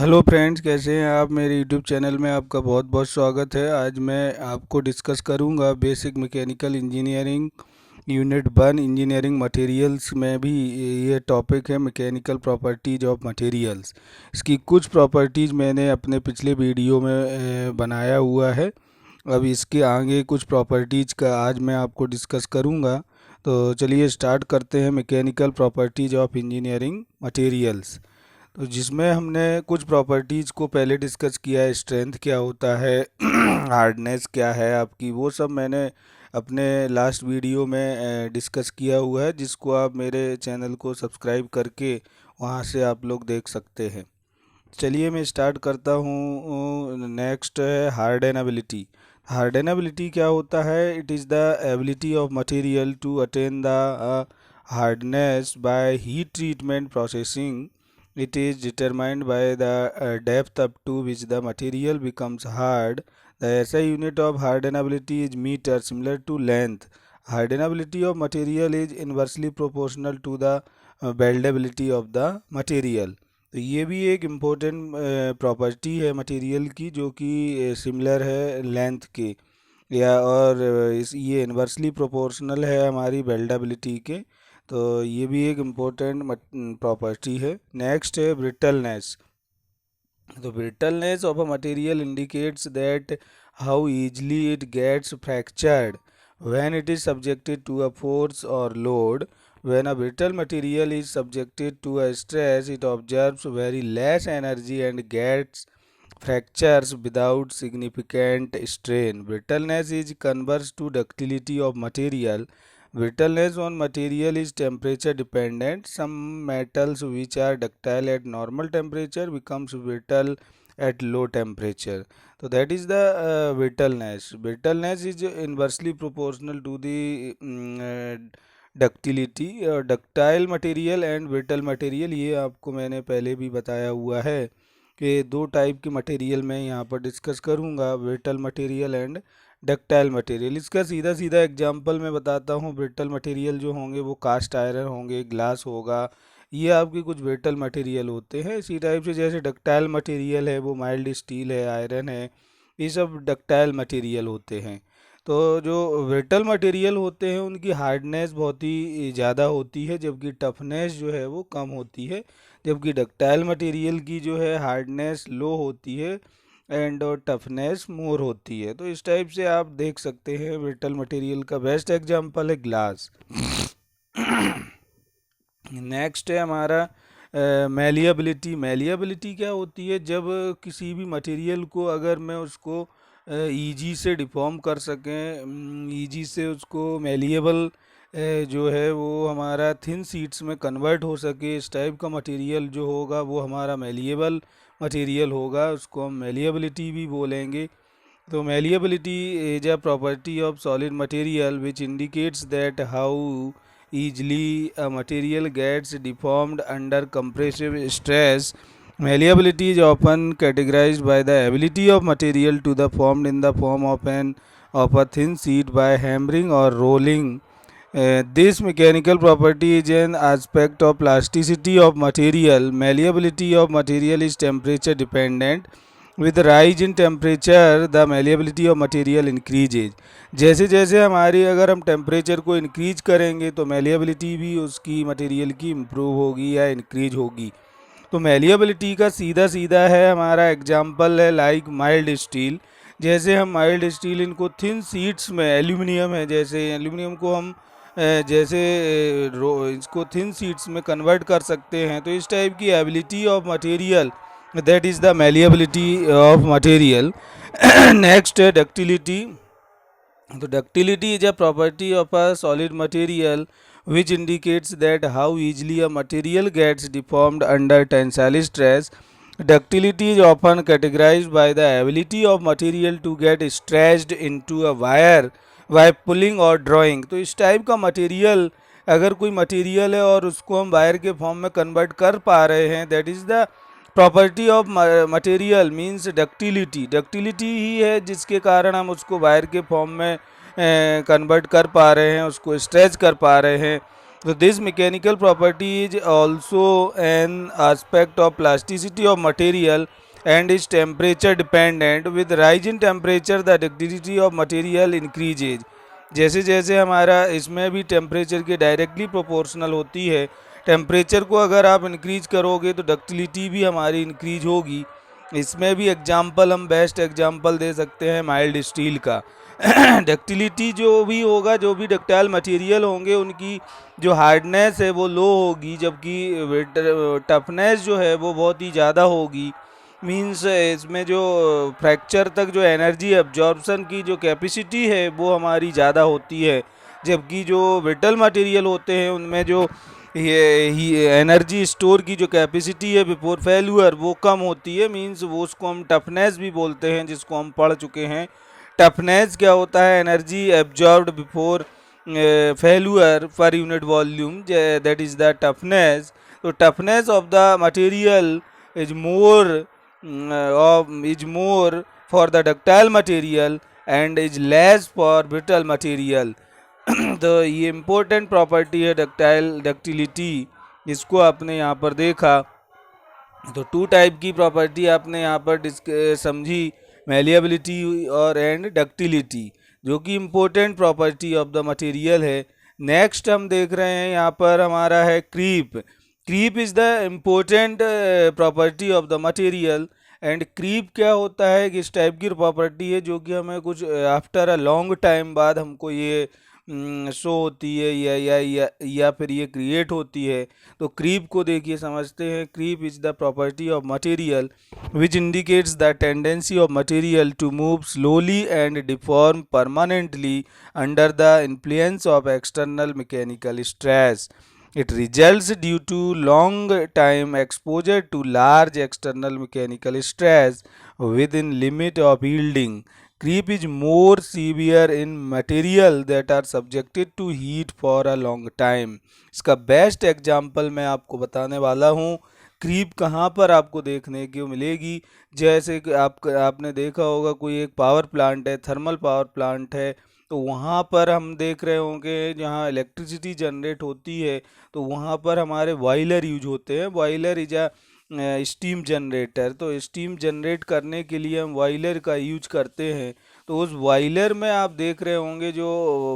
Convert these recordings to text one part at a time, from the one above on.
Hello friends, कैसे हैं आप। मेरे यूट्यूब चैनल में आपका बहुत बहुत स्वागत है। आज मैं आपको डिस्कस करूंगा basic mechanical engineering unit 1 engineering materials में भी ये टॉपिक है, मैकेनिकल प्रॉपर्टीज ऑफ मटेरियल्स। इसकी कुछ प्रॉपर्टीज़ मैंने अपने पिछले वीडियो में बनाया हुआ है। अब इसके आगे कुछ प्रॉपर्टीज़ का आज मैं आपको डिस्कस करूंगा। तो चलिए स्टार्ट करते हैं। Mechanical properties of engineering materials, तो जिसमें हमने कुछ प्रॉपर्टीज़ को पहले डिस्कस किया है। स्ट्रेंथ क्या होता है, हार्डनेस क्या है आपकी, वो सब मैंने अपने लास्ट वीडियो में डिस्कस किया हुआ है, जिसको आप मेरे चैनल को सब्सक्राइब करके वहाँ से आप लोग देख सकते हैं। चलिए मैं स्टार्ट करता हूँ। नेक्स्ट है हार्डनेबिलिटी। हार्डनेबिलिटी क्या होता है? It is the ability of material to attain the hardness by heat treatment processing. It is determined by the depth up to which the material becomes hard. The SI unit of hardenability is meter, similar to length. Hardenability of material is inversely proportional to the weldability of the material. तो ये भी एक important property है material की, जो कि similar है length के, या और इस ये इन्वर्सली प्रोपोर्शनल है हमारी वेल्डेबिलिटी के। तो ये भी एक इम्पोर्टेंट प्रॉपर्टी है। नेक्स्ट है ब्रिटलनेस। तो brittleness of a material indicates that how easily it gets fractured when it is subjected to a force और load. When a brittle material is subjected to a stress, it absorbs very less energy and gets fractures without significant strain. Brittleness is converse to ductility of material. Brittleness on material is temperature dependent. Some metals which are ductile at normal temperature becomes brittle at low temperature. So that is the brittleness. Brittleness is inversely proportional to the ductility. Ductile material and brittle material, ये आपको मैंने पहले भी बताया हुआ है कि दो टाइप के मटेरियल मैं यहाँ पर डिस्कस करूँगा, brittle material and ductile material. इसका सीधा सीधा एग्जांपल मैं बताता हूँ. ब्रिटल मटेरियल जो होंगे वो कास्ट आयरन होंगे, ग्लास होगा, ये आपके कुछ ब्रिटल मटेरियल होते हैं. इसी टाइप से जैसे डक्टाइल मटेरियल है वो माइल्ड स्टील है, आयरन है, ये सब डक्टाइल मटेरियल होते हैं. तो जो ब्रिटल मटेरियल होते हैं उनकी हार्डनेस बहुत ही ज़्यादा होती है, जबकि टफनेस जो है वो कम होती है. जबकि डक्टाइल मटेरियल की जो है हार्डनेस लो होती है एंड टफनेस मोर होती है. तो इस टाइप से आप देख सकते हैं. ब्रिटल मटेरियल का बेस्ट एग्जांपल है ग्लास. नेक्स्ट है हमारा मैलिएबिलिटी. मैलिएबिलिटी क्या होती है? जब किसी भी मटेरियल को अगर मैं उसको ईजी से डिफॉर्म कर सकें, ईजी से उसको मैलिएबल जो है वो हमारा थिन शीट्स में कन्वर्ट हो सके, इस टाइप का मटेरियल जो होगा वो हमारा मैलिएबल मटेरियल होगा. उसको हम मैलिएबिलिटी भी बोलेंगे. तो malleability is a property of solid material which indicates that how easily a material gets deformed under compressive stress. Malleability is often categorized by the ability of material to the formed in the form of a thin sheet by hammering or rolling. This mechanical property is an aspect of plasticity of material. Malleability of material is temperature dependent. With rise in temperature, the malleability of material increases. जैसे जैसे हमारी अगर हम temperature को increase करेंगे तो malleability भी उसकी मटेरियल की इम्प्रूव होगी या इंक्रीज होगी. तो मैलिएबिलिटी का सीधा सीधा है हमारा एग्जांपल है लाइक माइल्ड स्टील. जैसे हम माइल्ड स्टील इनको थिन शीट्स में, एल्यूमिनियम है, जैसे एल्यूमिनियम को हम इसको थिन शीट्स में कन्वर्ट कर सकते हैं. तो इस टाइप की ability of material, that is the malleability of material. Next है ductility. तो ductility is a property of a solid material which indicates that how easily a material gets deformed under tensile stress. Ductility is often categorized by the ability of material to get stretched into a wire by pulling or drawing. तो इस type का material, अगर कोई material है और उसको हम wire के फॉर्म में कन्वर्ट कर पा रहे हैं, that is the property of material means ductility. Ductility ही है जिसके कारण हम उसको वायर के फॉर्म में कन्वर्ट कर पा रहे हैं, उसको स्ट्रेच कर पा रहे हैं. So this mechanical property is also an aspect of plasticity of material and is temperature dependent. With rise in temperature the ductility of material increases. जैसे जैसे हमारा इसमें भी टेम्परेचर के डायरेक्टली प्रोपोर्शनल होती है। टेम्परेचर को अगर आप इंक्रीज करोगे तो डक्टिलिटी भी हमारी इंक्रीज होगी। इसमें भी एग्जाम्पल हम बेस्ट एग्जाम्पल दे सकते हैं माइल्ड स्टील का। डक्टिलिटी जो भी होगा, जो भी डक्टाइल मटेरियल होंगे उनकी जो हार्डनेस है वो लो होगी, जबकि टफनेस जो है वो बहुत ही ज़्यादा होगी। मीन्स इसमें जो फ्रैक्चर तक जो एनर्जी एब्जॉर्प्शन की जो कैपेसिटी है वो हमारी ज़्यादा होती है, जबकि जो ब्रिटल मटेरियल होते हैं उनमें जो ये एनर्जी स्टोर की जो कैपेसिटी है बिफोर फेल्यूअर वो कम होती है। मीन्स वो उसको हम टफनेस भी बोलते हैं, जिसको हम पढ़ चुके हैं। टफनेस क्या होता है? Energy absorbed before failure per unit volume, that is the toughness. तो toughness of the material is more is more for the ductile material and is less for brittle material. तो ये इम्पोर्टेंट प्रॉपर्टी है ductility, इसको आपने यहाँ पर देखा। तो टू टाइप की प्रॉपर्टी आपने यहाँ पर समझी, मेलिएबिलिटी और एंड डक्टिलिटी, जो कि important property of the material है। नेक्स्ट हम देख रहे हैं यहाँ पर हमारा है creep. Creep is the important property of the material. And creep क्या होता है कि इस टाइप की प्रॉपर्टी है जो कि हमें कुछ आफ्टर अ लॉन्ग टाइम बाद हमको ये शो होती है या फिर ये क्रिएट होती है। तो क्रीप को देखिए समझते हैं। Creep is the property of material which indicates the tendency of material to move slowly and deform permanently under the influence of external mechanical stress. It results due to long time exposure to large external mechanical stress within limit of yielding. Creep is more severe in material that are subjected to heat for a long time. इसका best example मैं आपको बताने वाला हूँ। Creep कहाँ पर आपको देखने को मिलेगी? जैसे कि आपने देखा होगा कोई एक पावर प्लांट है, थर्मल पावर प्लांट है, तो वहाँ पर हम देख रहे होंगे जहाँ इलेक्ट्रिसिटी जनरेट होती है तो वहाँ पर हमारे बॉयलर यूज होते हैं। Boiler is a steam generator. तो स्टीम जनरेट करने के लिए हम बॉयलर का यूज करते हैं। तो उस बॉयलर में आप देख रहे होंगे जो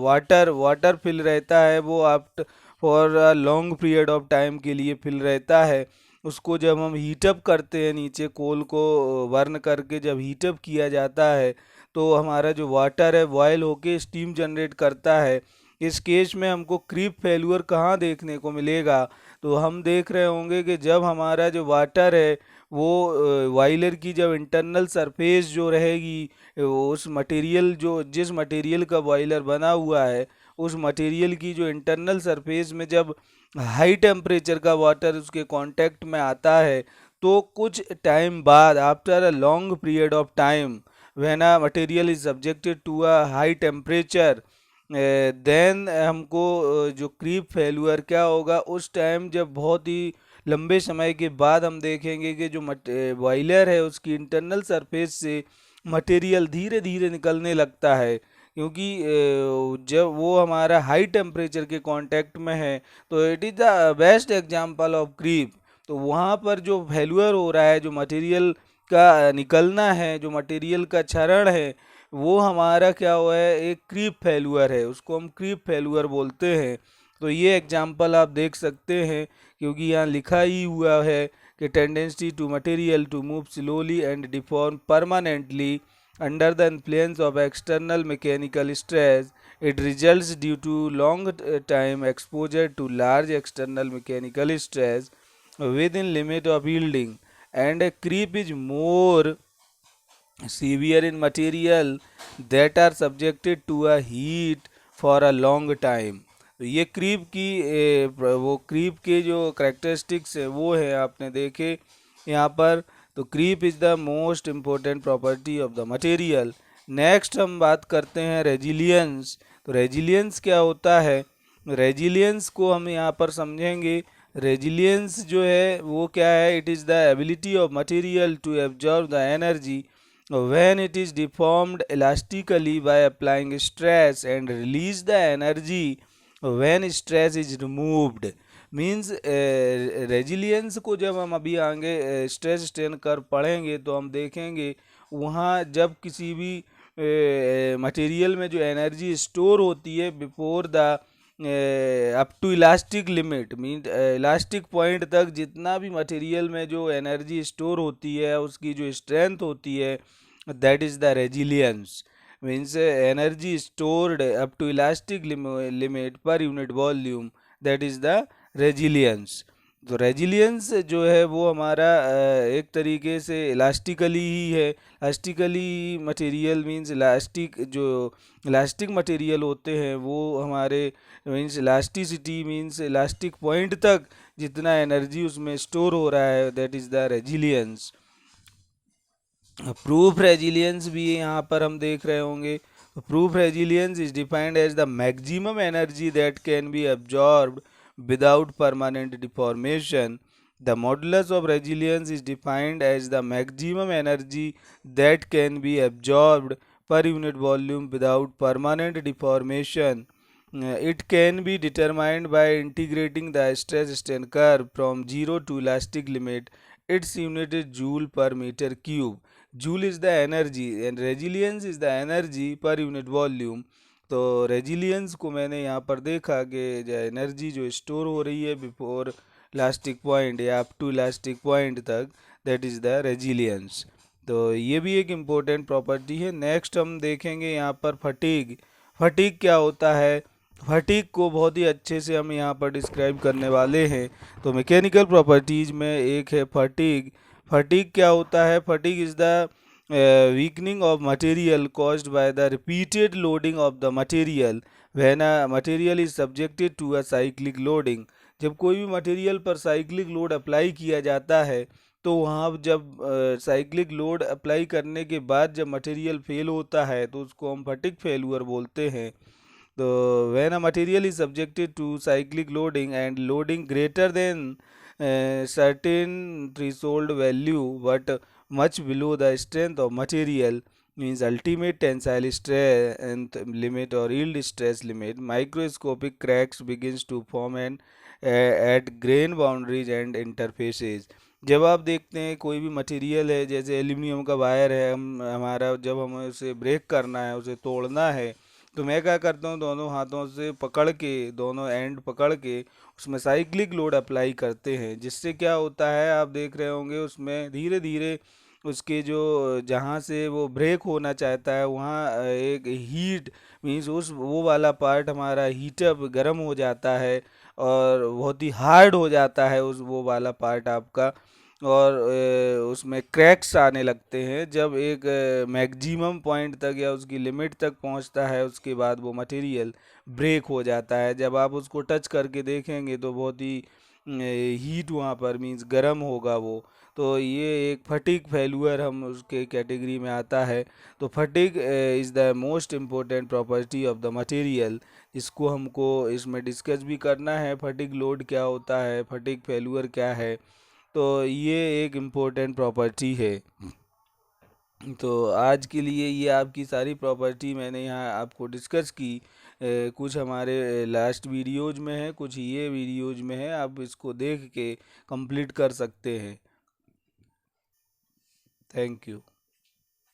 वाटर फिल रहता है वो आप for a long period of time के लिए फिल रहता है। उसको जब हम हीटअप करते हैं, नीचे कोल को बर्न करके जब हीटअप किया जाता है तो हमारा जो वाटर है बॉयल होके स्टीम जनरेट करता है। इस केस में हमको क्रीप फेल्यूअर कहाँ देखने को मिलेगा? तो हम देख रहे होंगे कि जब हमारा जो वाटर है वो बॉयलर की जब इंटरनल सरफेस जो रहेगी, उस मटेरियल जो जिस मटेरियल का बॉयलर बना हुआ है उस मटेरियल की जो इंटरनल सरफेस में जब हाई टेम्परेचर का वाटर उसके कांटेक्ट में आता है तो कुछ टाइम बाद, after a long period of time, when a material is subjected to a high temperature, then हमको जो क्रीप फेल्यूअर क्या होगा उस टाइम, जब बहुत ही लंबे समय के बाद हम देखेंगे कि जो बॉयलर है उसकी इंटरनल सरफेस से मटेरियल धीरे धीरे निकलने लगता है, क्योंकि जब वो हमारा हाई टेम्परेचर के कांटेक्ट में है। तो it is the best example of creep. तो वहाँ पर जो फेल्यूअर हो रहा है, जो मटेरियल का निकलना है, जो मटेरियल का क्षरण है, वो हमारा क्या हुआ है, एक क्रीप फेल्यूअर है, उसको हम क्रीप फेल्यूअर बोलते हैं। तो ये एग्जांपल आप देख सकते हैं क्योंकि यहाँ लिखा ही हुआ है कि tendency to material to move slowly and deform permanently under the influence of external mechanical stress. It results due to long time exposure to large external mechanical stress within limit of yielding. And a creep is more severe in material that are subjected to a heat for a long time. तो ये creep की वो creep के जो characteristics है वो है आपने देखे यहाँ पर। तो creep is the most important property of the material. Next हम बात करते हैं रेजिलियंस। तो रेजिलियंस क्या होता है? रेजिलियंस को हम यहाँ पर समझेंगे। रेजिलियंस जो है वो क्या है? It is the ability of material to absorb the energy when it is deformed elastically by applying stress and release the energy when stress is removed means resilience को जब हम अभी आगे स्ट्रेस स्ट्रेन कर पढ़ेंगे तो हम देखेंगे वहाँ जब किसी भी मटेरियल में जो एनर्जी स्टोर होती है before the up to elastic limit mean elastic point तक जितना भी मटेरियल में जो एनर्जी स्टोर होती है उसकी जो स्ट्रेंथ होती है that is the resilience means energy stored up to elastic limit per unit volume that is the resilience. तो रेजिलियंस जो है वो हमारा एक तरीके से इलास्टिकली ही है। इलास्टिकली मटेरियल मीन्स इलास्टिक जो इलास्टिक मटेरियल होते हैं वो हमारे means elasticity means elastic point तक जितना एनर्जी उसमें स्टोर हो रहा है that is the resilience. Proof resilience भी यहाँ पर हम देख रहे होंगे। Proof resilience is defined as the maximum energy that can be absorbed without permanent deformation. The modulus of resilience is defined as the maximum energy that can be absorbed per unit volume without permanent deformation. It can be determined by integrating the stress strain curve from 0 to elastic limit. Its unit is joule per meter cube. Joule is the energy and resilience is the energy per unit volume. तो resilience को मैंने यहाँ पर देखा कि जो energy जो store हो रही है बिफोर इलास्टिक पॉइंट या अप टू इलास्टिक पॉइंट तक दैट इज़ द रेजिलियंस। तो ये भी एक इम्पोर्टेंट प्रॉपर्टी है। नेक्स्ट हम देखेंगे यहाँ पर फटीग। फटीग क्या होता है? फटीग को बहुत ही अच्छे से हम यहाँ पर डिस्क्राइब करने वाले हैं। तो मैकेनिकल प्रॉपर्टीज़ में एक है फटीग। फटीग क्या होता है? Fatigue is the weakening of material caused by the repeated loading of the material when a material is subjected to a cyclic loading। जब कोई भी मटेरियल पर साइक्लिक लोड अप्लाई किया जाता है तो वहाँ जब साइक्लिक लोड अप्लाई करने के बाद जब मटेरियल फेल होता है तो उसको हम फटिग फेलुअर बोलते हैं। तो when a material is subjected to cyclic loading and loading greater than certain threshold value but much below the strength of material means ultimate tensile strength limit or yield stress limit, microscopic cracks begins to form and at grain boundaries and interfaces। जब आप देखते हैं कोई भी material है जैसे aluminium का wire है, हम हमारा जब हमें उसे ब्रेक करना है उसे तोड़ना है तो मैं क्या करता हूँ दोनों हाथों से पकड़ के दोनों एंड पकड़ के उसमें साइक्लिक लोड अप्लाई करते हैं, जिससे क्या होता है आप देख रहे होंगे उसमें धीरे धीरे उसके जो जहाँ से वो ब्रेक होना चाहता है वहाँ एक हीट मीन्स उस वो वाला पार्ट हमारा हीटअप गर्म हो जाता है और बहुत ही हार्ड हो जाता है उस वो वाला पार्ट आपका, और उसमें क्रैक्स आने लगते हैं जब एक मैक्सिमम पॉइंट तक या उसकी लिमिट तक पहुंचता है। उसके बाद वो मटेरियल ब्रेक हो जाता है। जब आप उसको टच करके देखेंगे तो बहुत ही हीट वहाँ पर मीन्स गर्म होगा वो। तो ये एक फटीग फेलुअर हम उसके कैटेगरी में आता है। तो fatigue is the most important property of the material. इसको हमको इसमें डिस्कस भी करना है, फटीग लोड क्या होता है, फटीग फेलुअर क्या है। तो ये एक इम्पोर्टेंट प्रॉपर्टी है। तो आज के लिए ये आपकी सारी प्रॉपर्टी मैंने यहाँ आपको डिस्कस की। कुछ हमारे लास्ट वीडियोज में है, कुछ ये वीडियोज में है, आप इसको देख के कंप्लीट कर सकते हैं। Thank you.